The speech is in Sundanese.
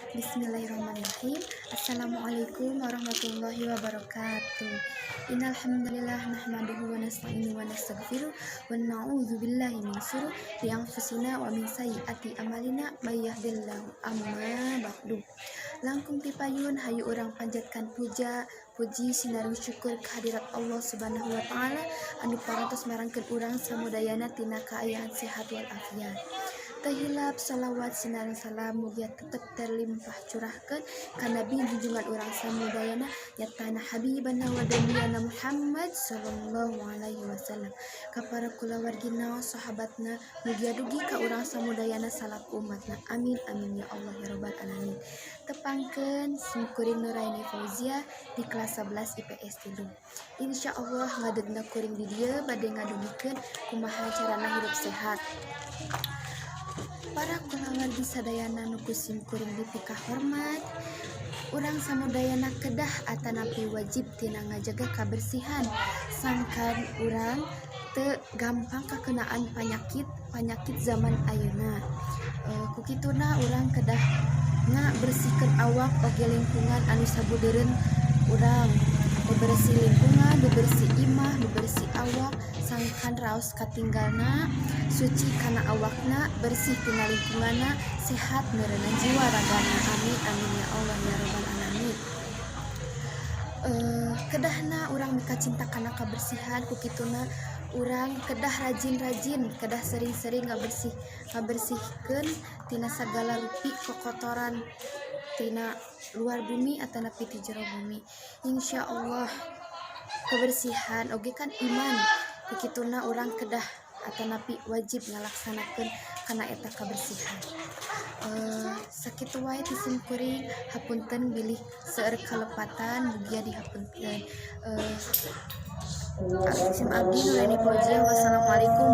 Bismillahirrahmanirrahim. Assalamualaikum warahmatullahi wabarakatuh. Innal hamdalillah nahmaduhu wa nasta'inuhu wa nastaghfiruh wa na'udzu billahi min shururi anfusina wa min sayyiati amalina may yahdihillahu amma ba'du. Langkung tipayun hayu orang panjatkan puji sinaru syukur kehadirat Allah Subhanahu wa taala anu parantos marangkeun urang samudayana tina kaayaan sehat wal afiat. Tahilap salawat sinareng salam mugia tetep terlimpah curahkeun ka Nabi junjungan urang samudayana yatana habibana wa nabiyana Muhammad sallallahu alaihi wasallam, ka para kulawargina sahabatna mugia dugi ka urang samudayana salaku umatna. Amin amin ya Allah ya rabbal alamin. Tepangkeun simkuring Nuraini Fauzia di kelas 11 IPS 3. Insyaallah ngadegna kuring di dieu bade ngadugikeun kumaha carana hidup sehat. Para kulawargi sadayana nu kusim kuring dipika hormat, urang samudayana kedah atanapi wajib tina ngajaga kabersihan sangkan urang teu gampang kakenaan penyakit zaman ayeuna. Kukituna urang kedah bersihkeun awak oge lingkungan anu sabudeureun urang. Bebersih lingkungan, bebersih imah, bebersih awak, sangkan raos katinggalna, suci kana awakna, bersih tina lingkunganna, sehat meureunna jiwa ragana. Amin amin ya Allah ya rabbal alamin. Kedahna urang mika cinta kana kabersihan, kukituna urang kedah rajin-rajin, kedah sering-sering ngabersihkeun tina sagala rupi kokotoran tina luar bumi atanapi ti jero bumi. Insyaallah kebersihan oge kan iman, kukituna urang kedah atanapi wajib ngalaksanakeun kana eta kebersihan. Sakitu wae ti simkuring, hapunten bilih seueur kalepatan mugia dihapunten. Sim abdi Nuraini Fauzia. Wassalamualaikum